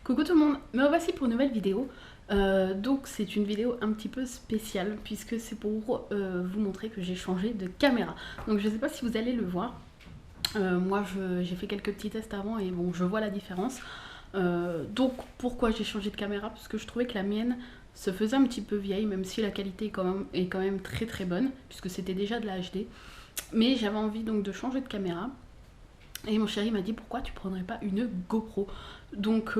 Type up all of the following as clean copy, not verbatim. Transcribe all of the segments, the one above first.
Coucou tout le monde, me revoici pour une nouvelle vidéo. Donc c'est une vidéo un petit peu spéciale puisque c'est pour vous montrer que j'ai changé de caméra. Donc je sais pas si vous allez le voir. Moi j'ai fait quelques petits tests avant et bon je vois la différence. Donc pourquoi j'ai changé de caméra? Parce que je trouvais que la mienne se faisait un petit peu vieille, même si la qualité est quand même très très bonne puisque c'était déjà de la HD. Mais j'avais envie donc de changer de caméra. Et mon chéri m'a dit pourquoi tu prendrais pas une GoPro. Donc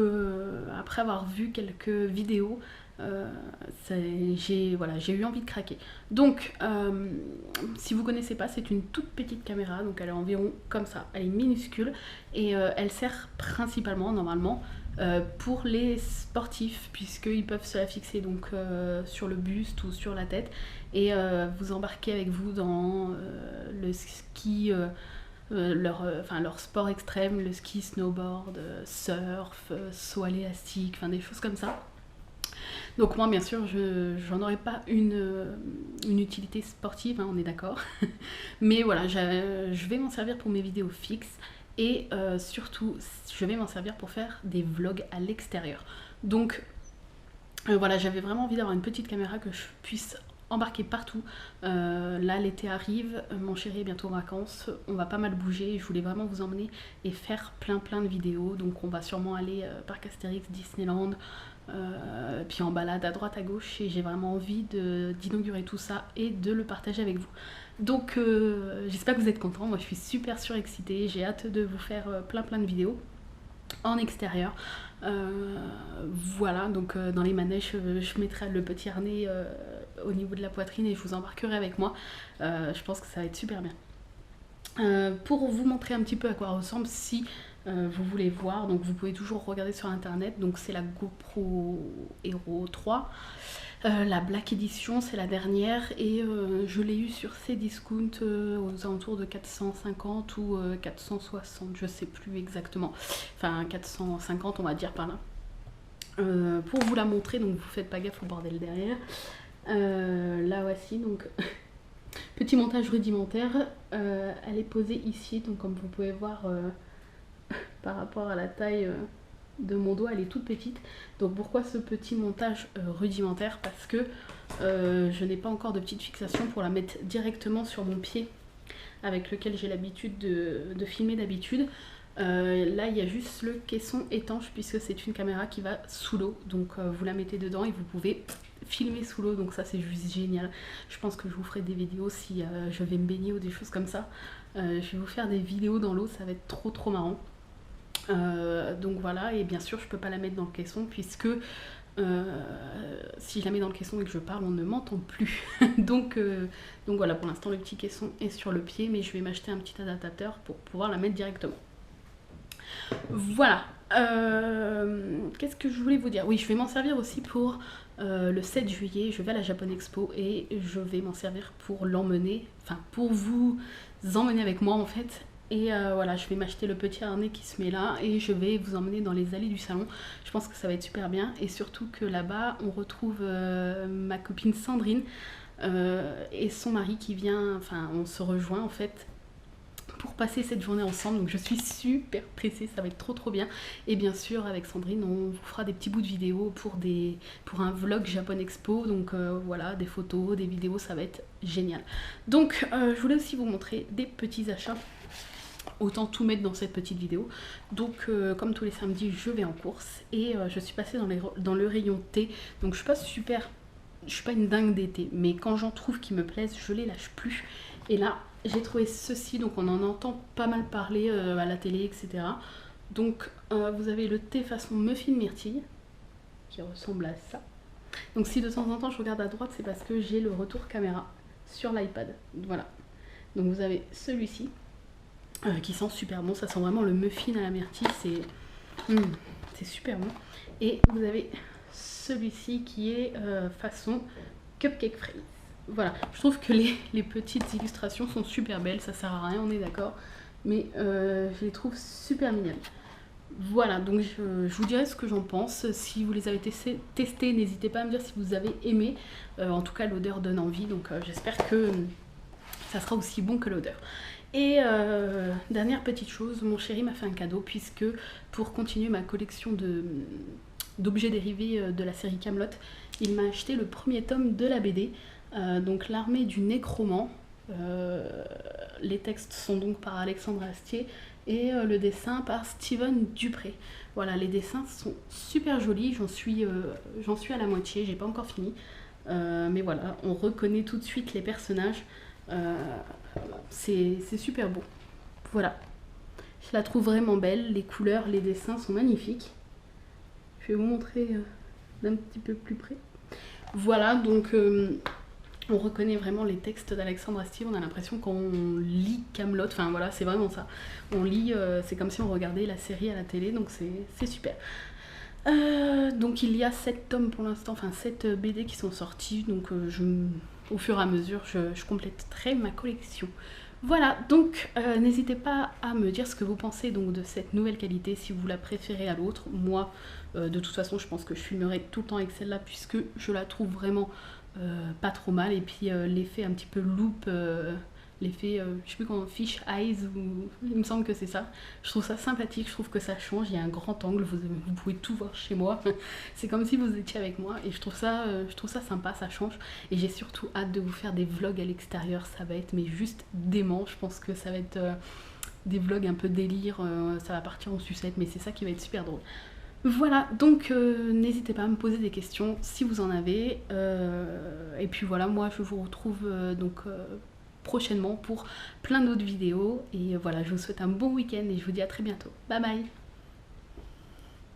après avoir vu quelques vidéos, j'ai eu envie de craquer. Donc si vous connaissez pas, c'est une toute petite caméra, donc elle est environ comme ça, elle est minuscule et elle sert principalement normalement pour les sportifs puisqu'ils peuvent se la fixer donc sur le buste ou sur la tête et vous embarquer avec vous dans le ski. Leur sport extrême, le ski, snowboard, surf, saut à l'élastique, enfin des choses comme ça. Donc moi bien sûr j'en aurais pas une utilité sportive, hein, on est d'accord. Mais voilà, je vais m'en servir pour mes vidéos fixes et surtout je vais m'en servir pour faire des vlogs à l'extérieur. Donc voilà, j'avais vraiment envie d'avoir une petite caméra que je puisse embarquer partout. Là l'été arrive, mon chéri est bientôt en vacances, on va pas mal bouger, je voulais vraiment vous emmener et faire plein de vidéos. Donc on va sûrement aller parc Astérix, Disneyland, puis en balade à droite à gauche et j'ai vraiment envie d'inaugurer tout ça et de le partager avec vous. Donc j'espère que vous êtes contents, moi je suis super surexcitée, j'ai hâte de vous faire plein de vidéos en extérieur. Voilà, donc dans les manèges je mettrai le petit harnais au niveau de la poitrine et je vous embarquerai avec moi. Je pense que ça va être super bien. Pour vous montrer un petit peu à quoi ressemble, si vous voulez voir, donc vous pouvez toujours regarder sur internet. Donc c'est la GoPro Hero 3. La Black Edition, c'est la dernière et je l'ai eu sur Cdiscount aux alentours de 450 ou 460, je sais plus exactement. Enfin 450 on va dire par là. Pour vous la montrer, donc vous faites pas gaffe au bordel derrière. La voici donc. Petit montage rudimentaire. Elle est posée ici, donc comme vous pouvez voir par rapport à la taille de mon doigt, elle est toute petite. Donc pourquoi ce petit montage rudimentaire? Parce que je n'ai pas encore de petite fixation pour la mettre directement sur mon pied avec lequel j'ai l'habitude de filmer d'habitude. Là il y a juste le caisson étanche puisque c'est une caméra qui va sous l'eau, donc vous la mettez dedans et vous pouvez filmer sous l'eau, donc ça c'est juste génial. Je pense que je vous ferai des vidéos si je vais me baigner ou des choses comme ça. Je vais vous faire des vidéos dans l'eau, ça va être trop marrant. Donc voilà, et bien sûr je peux pas la mettre dans le caisson puisque si je la mets dans le caisson et que je parle on ne m'entend plus. donc voilà, pour l'instant le petit caisson est sur le pied, mais je vais m'acheter un petit adaptateur pour pouvoir la mettre directement. Voilà. Qu'est-ce que je voulais vous dire? Oui, je vais m'en servir aussi pour le 7 juillet, je vais à la Japan Expo et je vais m'en servir pour l'emmener, enfin pour vous emmener avec moi en fait. Et voilà, je vais m'acheter le petit harnais qui se met là et je vais vous emmener dans les allées du salon. Je pense que ça va être super bien et surtout que là-bas on retrouve ma copine Sandrine et son mari qui vient, enfin on se rejoint en fait pour passer cette journée ensemble, donc je suis super pressée, ça va être trop bien. Et bien sûr avec Sandrine on vous fera des petits bouts de vidéos pour un vlog Japan Expo, donc voilà, des photos, des vidéos, ça va être génial. Donc je voulais aussi vous montrer des petits achats, autant tout mettre dans cette petite vidéo. Donc comme tous les samedis je vais en course et je suis passée dans le rayon thé, donc je suis pas une dingue d'été, mais quand j'en trouve qui me plaisent, je les lâche plus. Et là, j'ai trouvé ceci, donc on en entend pas mal parler à la télé, etc. Donc vous avez le thé façon muffin myrtille, qui ressemble à ça. Donc si de temps en temps je regarde à droite, c'est parce que j'ai le retour caméra sur l'iPad. Voilà. Donc vous avez celui-ci, qui sent super bon, ça sent vraiment le muffin à la myrtille, c'est super bon. Et vous avez celui-ci qui est façon cupcake fraise. Voilà, je trouve que les petites illustrations sont super belles, ça sert à rien, on est d'accord, mais je les trouve super mignonnes. Voilà, donc je vous dirai ce que j'en pense. Si vous les avez testés, n'hésitez pas à me dire si vous avez aimé. En tout cas, l'odeur donne envie, donc j'espère que ça sera aussi bon que l'odeur. Et dernière petite chose, mon chéri m'a fait un cadeau puisque pour continuer ma collection d'objets dérivés de la série Kaamelott, il m'a acheté le premier tome de la BD, donc l'armée du Nécromant. Les textes sont donc par Alexandre Astier et le dessin par Steven Dupré. Voilà, les dessins sont super jolis, j'en suis à la moitié, j'ai pas encore fini. Mais voilà, on reconnaît tout de suite les personnages, c'est super beau. Voilà, je la trouve vraiment belle, les couleurs, les dessins sont magnifiques. Je vais vous montrer d'un petit peu plus près. Voilà, donc on reconnaît vraiment les textes d'Alexandre Astier, on a l'impression qu'on lit Kaamelott, enfin voilà, c'est vraiment ça. On lit, c'est comme si on regardait la série à la télé, donc c'est super. Donc il y a 7 tomes pour l'instant, enfin 7 BD qui sont sortis, donc au fur et à mesure je compléterai ma collection. Voilà, donc n'hésitez pas à me dire ce que vous pensez donc de cette nouvelle qualité, si vous la préférez à l'autre. Moi, de toute façon, je pense que je filmerai tout le temps avec celle-là, puisque je la trouve vraiment pas trop mal. Et puis l'effet un petit peu loop, l'effet, je sais plus comment, fish eyes, ou il me semble que c'est ça. Je trouve ça sympathique, je trouve que ça change, il y a un grand angle, vous pouvez tout voir chez moi. C'est comme si vous étiez avec moi et je trouve ça sympa, ça change. Et j'ai surtout hâte de vous faire des vlogs à l'extérieur, ça va être mais juste dément. Je pense que ça va être des vlogs un peu délire, ça va partir en sucette, mais c'est ça qui va être super drôle. Voilà, donc n'hésitez pas à me poser des questions si vous en avez. Et puis voilà, moi je vous retrouve prochainement pour plein d'autres vidéos. Et voilà, je vous souhaite un bon week-end et je vous dis à très bientôt. Bye bye!